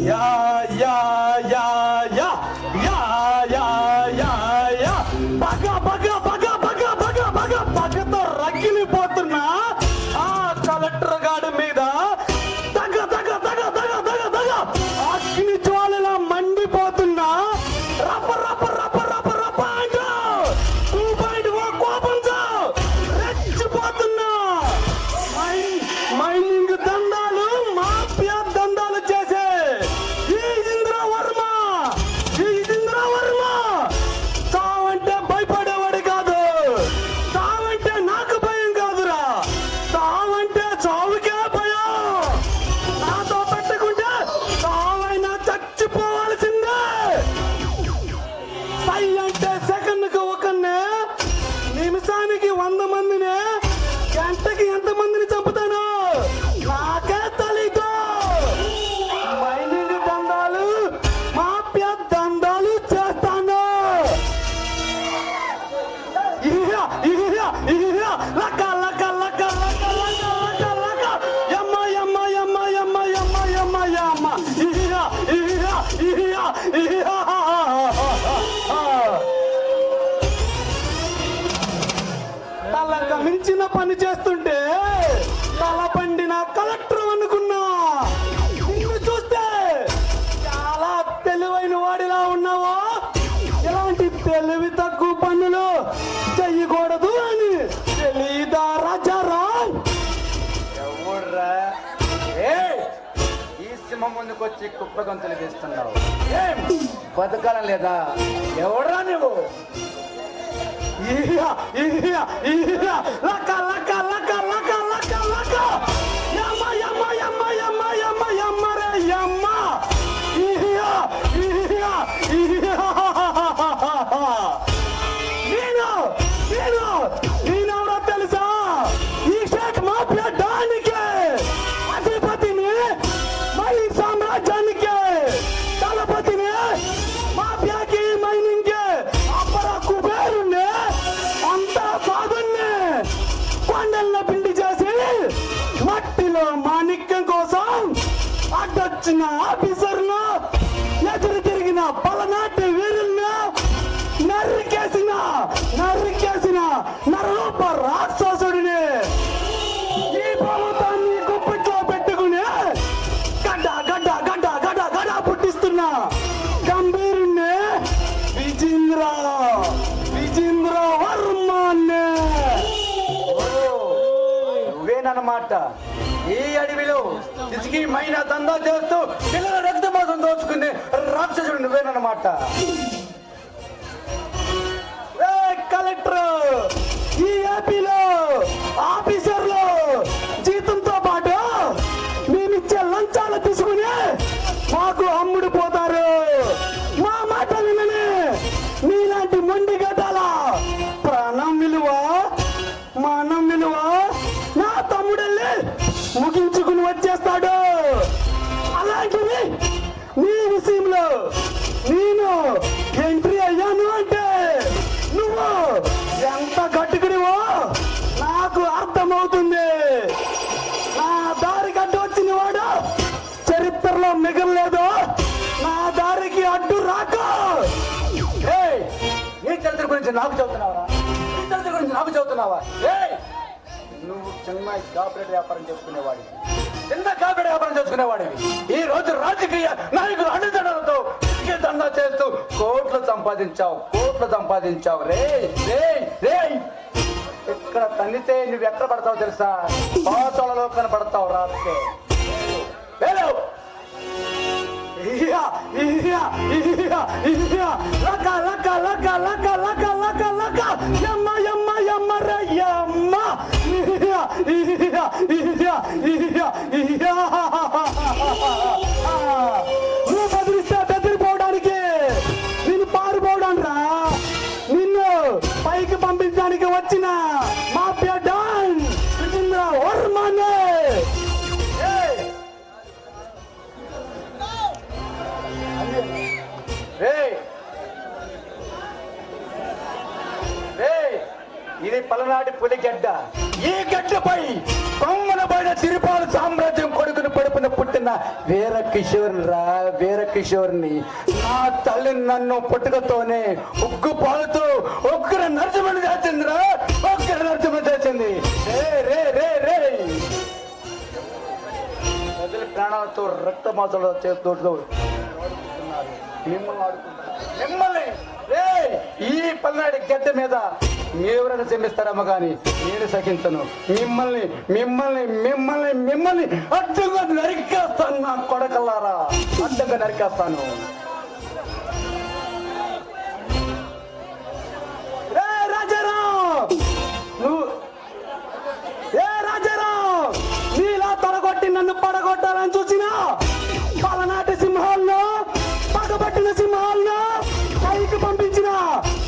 Yeah యా యా యా యా యా యా యా బగ బగ బగ బగ బగ బగ బగతో రగిలిపోతున్నా ఆ కలెక్టర్ గాడి మీద దగ దగ దగ దగ దగ దగ అగ్ని జ్వాలలా మండిపోతున్నా రప రప రప రప రప అంటూ 2.0 కోపంతో రెచ్చిపోతున్నా మైనింగ్ దందాలు మాఫియా దందాలు చేసే ఈ ఇంద్రవర్మ చావంటే భయపడేవాడు కాదు, చావంటే నాకు భయం కాదురా, చావంటే చావుకే భయం. నాతో పెట్టుకుంటే చావైనా చచ్చిపోవాల్సిందే. సై అంటే సెకండ్కి ఒకరినే, నిమిషానికి 100 మందిని, గంటకి ఎంతమందిని చంపుతాను నాకే తెలీదు. మైనింగ్ దందాలు మాఫియా దందాలు చేస్తాను. లక్క లక్క లక్క లక్క లక్క లక్క లక్క యమ్మ యమ్మ యమ్మ యమ్మ యమ్మ యమ్మ యమ్మ తలకు మించిన పని చేస్తుంటే తల పండిన కలెక్టర్ అనుకున్నా. నిన్ను చూస్తే చాలా తెలివైన వాడిలా ఉన్నావా? ఇలాంటి తెలివి తక్కువ పనులు చెయ్యకూడదు అని తెలీదా రాజారాం? ఎవడ్రా ఈ సింహం ముందుకు వచ్చి కుప్ప గంతులు తీస్తున్నావు? ఏం బతకాలం లేదా? ఎవడ్రా నువ్వు? లక్క లక్క లక్క లక్క లక్క లక్క యమ్మ యమ్మ యమ్మ యమ్మ యమ్మ యమ్మ రే యమ్మ నేనెవరో తెలుసా? ఈ షేక్ మాఫియా డానికి అధిపతిని, మైనింగ్ సామ్రాజ్యానికి దళపతిని, మాఫియాకి మైనింగ్ అప్పర కుబేరుణ్ణి, అంతా సాగుణ్ణి కొండల్లో పిండి చేసి మట్టిలో మాణిక్యం కోసం అడ్డొచ్చిన ఆఫీసర్ను, ఎదురు తిరిగిన పలనాటి వీరులను నరికేసిన నరరూప రాక్షసుడిని ఈ ప్రభుత్వాన్ని గుప్పిట్లో పెట్టుకుని గడ్డ గడ్డ గడ్డ గడ్డ గడ్డ పుట్టిస్తున్న గంభీరుణ్ణి విజేంద్ర వర్మనే. నువ్వేనన్నమాట ఈ అడవిలో ఇసుకి మైన దందా చేస్తూ పిల్లల రక్తమాసం దోచుకునే రాక్షసుడు నువ్వేనన్నమాట. కలెక్టర్ ఈ ఏపీలో ఆఫీసర్లు జీతంతో పాటు మేమిచ్చే లంచాలు తీసుకుని మాకు అమ్ముడు పోతారు. మా మాట వినని మీలాంటి మొండి గడ్డాల ప్రాణం విలువ, మానం విలువ నా తమ్ముడెళ్ళి ముగించుకుని వచ్చేస్తాడు. అలాంటివి నీ విషయంలో నేను ఎంట్రీ అయ్యాను అంటే నువ్వు ఎంత గట్టుకునివో నాకు అర్థమవుతుంది. నా దారికి అడ్డు వచ్చిన వాడు చరిత్రలో మిగలలేదు. నా దారికి అడ్డు రాక. నీ చరిత్ర గురించి నాకు చెబుతున్నావా? నీ చరిత్ర గురించి నాకు చెబుతున్నావా? నువ్వు చిన్న కార్పొరేట్ వ్యాపారం చేసుకునేవాడివి, ఈ రోజు రాజకీయ నాయకులు అండదండలతో దందా చేస్తూ కోట్లు సంపాదించావు. రే ఇక్కడ తన్నితే నువ్వు ఎక్కడ పడతావు తెలుసా? పాతాళలో కనపడతావు. రాస్తే నువ్వు బెదిరిస్తే బెదిరిపోవడానికి, నిన్ను పారిపోవడానికి రా, నిన్ను పైకి పంపించడానికి వచ్చిన మాఫియా డాన్ విజేంద్ర వర్మనే. ఇది పలనాటి పులిగడ్డ. ఈ గడ్డపై కొమ్మల పైన తిరుపాల సామ్రాజ్యం కొడుకును పడుపున పుట్టిన పుట్టిన వీర కిషోర్ని రా, వీర కిషోర్ని. నా తల్లి నన్ను పుట్టుకతోనే ఉగ్గు పాలుతూ ఒక్కరు నరసింహని చేసిందిరా, ఒక్కరు నరసింహ చేసింది. రే రే రే రే ప్రజల ప్రాణాలతో రక్త మాసాలతో చేస్తూ మిమ్మల్ని రే ఈ పల్నాడి గడ్డ మీద ఎవరైనా క్షమిస్తారమ్మ కానీ నేను సహించను. మిమ్మల్ని మిమ్మల్ని మిమ్మల్ని మిమ్మల్ని అడ్డుగా నరికేస్తాను. నా కొడకల్లారా అడ్డుగా నరికేస్తాను. రే రాజారాం, నువ్వు ఏ రాజారాం, నీలా తొడగొట్టి నన్ను పడగొట్టాలని చూసినా పలనాటి సింహాల్లో పగబట్టిన సింహాల్లో పైకి పంపించిన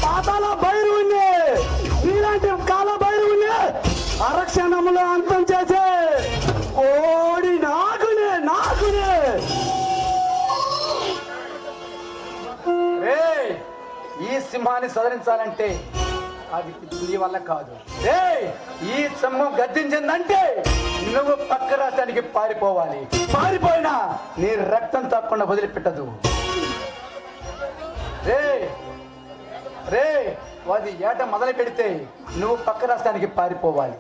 పాతాల భైరవుని, నీలాంటి కాల భైరవుని అరక్షణములో అంతం చేసే ఓడి నాగునే నాగునే. రే ఈ సింహాన్ని సదరించాలంటే అది నీ వల్ల కాదు. రే ఈ సింహం గద్దించిందంటే నువ్వు పక్క రాష్ట్రానికి పారిపోవాలి. పారిపోయినా నీ రక్తం తప్పకుండా వదిలిపెట్టదు. రే రే అది ఏట మొదలు పెడితే నువ్వు పక్క రాష్ట్రానికి పారిపోవాలి.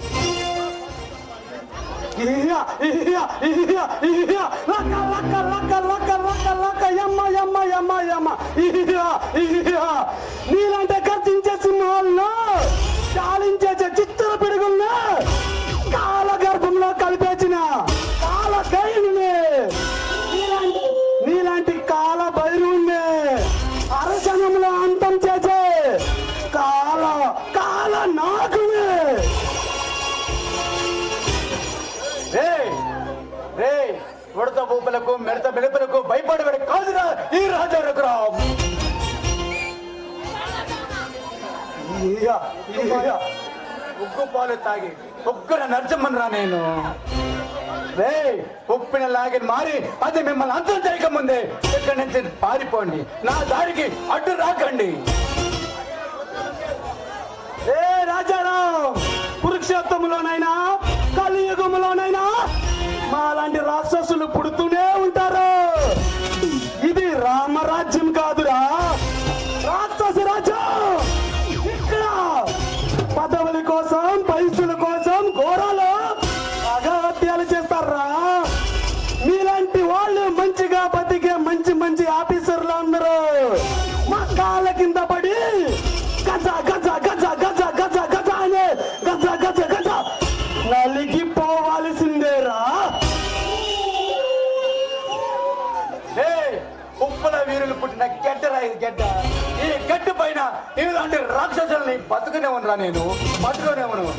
నీలంటే గర్జించే సింహాలను చాలించే చిత్ర పిడుగులను కాల గర్భంలో కలిపేసిన కాల గైని, నీలాంటి కాల భైరువుని అరచనంలో అంతం చేసే కాల కాల నాగుని. రే రే ఉడత ఊపులకు మెడత మెలుపులకు భయపడబడి కాదురా ఈ రాజా రఘురాం. ఉగ్గు పాలు తాగి ఉగ్గుర నరసింహన్ రా నేను. రే ఉప్పిన లాగిన మారి అది మిమ్మల్ని అంతం చేయకముందే ఇక్కడి నుంచి పారిపోండి. నా దారికి అడ్డు రాకండి. ఏ రాజారాం, కురుక్షేత్రంలోనైనా కలియుగంలోనైనా మాలాంటి రాక్షసులు పుడుతూనే ఉంటారు. ఇది రామరాజ్యం కాదురా, రాక్షస రాజ్యం. ఇక్కడ పదవుల కోసం పైసల కోసం ఘోరాలు అగత్యాలు చేస్తారా. మీలాంటి వాళ్ళు మంచిగా బతికే మంచి మంచి ఆఫీసర్లు అందరూ మా కాళ్ళ కింద పడి గజ గజ గజ గజ గజ గజ అనే గజ గజ గజ నలిగిపోవాల్సిందేరా. ఉప్పుల వీరులు పుట్టిన గడ్డరా ఇది గడ్డ. ఈ గడ్డ పైన ఇలాంటి రాక్షసుల్ని బతుకునే ఉండరా నేను, బతుకునే ఉండను.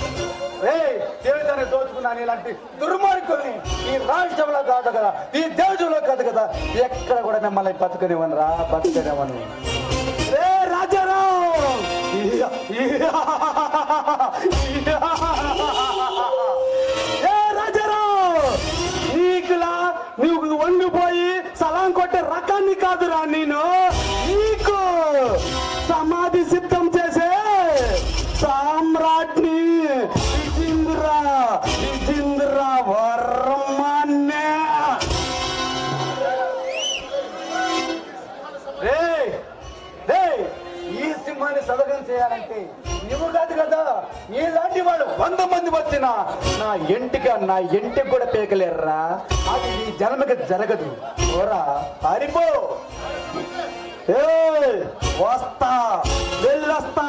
దేవతని దోచుకున్నాను ఇలాంటి దుర్మార్గుల్ని ఈ రాష్ట్రంలో కాదు కదా, ఈ దేశంలో కాదు కదా, ఎక్కడ కూడా మిమ్మల్ని బతుకునేవనరా, బతుకునేవను. రే రాజారాం, ఏ రాజారాం, నీకు వంగిపోయి సలాం కొట్టే రకాన్ని కాదురా నేను. నీకు సమాధి సిద్ధం చేసే సామ్రాట్ని విజేంద్ర వర్మనే. ఈ సింహాన్ని సదగం చేయాలంటే నువ్వు కాదు కదా, నీలాంటి వాడు 100 మంది వచ్చినా నా ఇంటికి కూడా పేకలేర్రా. అది నీ జన్మకి జరగదు. ఓరా పారిపో. వస్తా వెళ్ళొస్తా.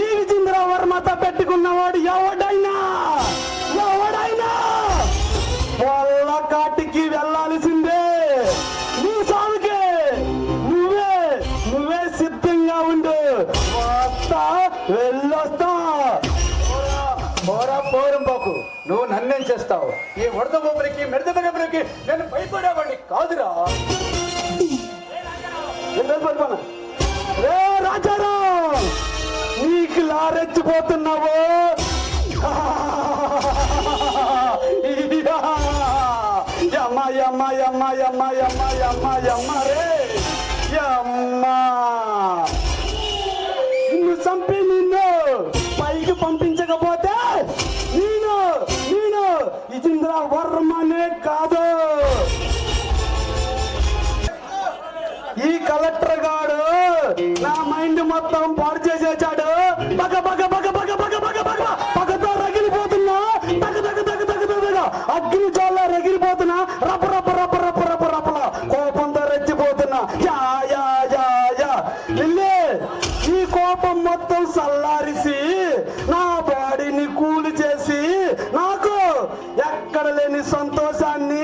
ఈ విజేంద్ర వర్మతో పెట్టుకున్నవాడు ఎవడైనా వాళ్ళ కాటికి వెళ్ళాల్సిందే. నీ సాగుకే నువ్వే సిద్ధంగా ఉండు. వస్తా వెళ్ళొస్తా. పోరం పోకు, నువ్వు నన్నేం చేస్తావు? ఈ ఉడత బొమ్మలకి మెడత బొమ్మలకి నేను భయపడేవాడిని కాదురా. రే రాజారాం, నీకు లారెచ్చిపోతున్నావు. నిన్ను చంపి నిన్ను పైకి పంపించకపోతే నేను విజేంద్ర వర్మనే కాదు. నా మైండ్ మొత్తం పాడు చేసేసాడు. బగ బగ బగ బగ బగ బగ బగ పగతో రగిలిపోతున్నా, తగ తగ తగ తగ తగ అగ్ని జ్వాల రగిలిపోతున్నా, రప రప రప రప రప రపల కోపంతో రెచ్చిపోతున్నా. యా యా యా యా లిల్లీ, ఈ కోపం మొత్తం సల్లారిసి నా బాడీని కూలి చేసి నాకు ఎక్కడ లేని సంతోషాన్ని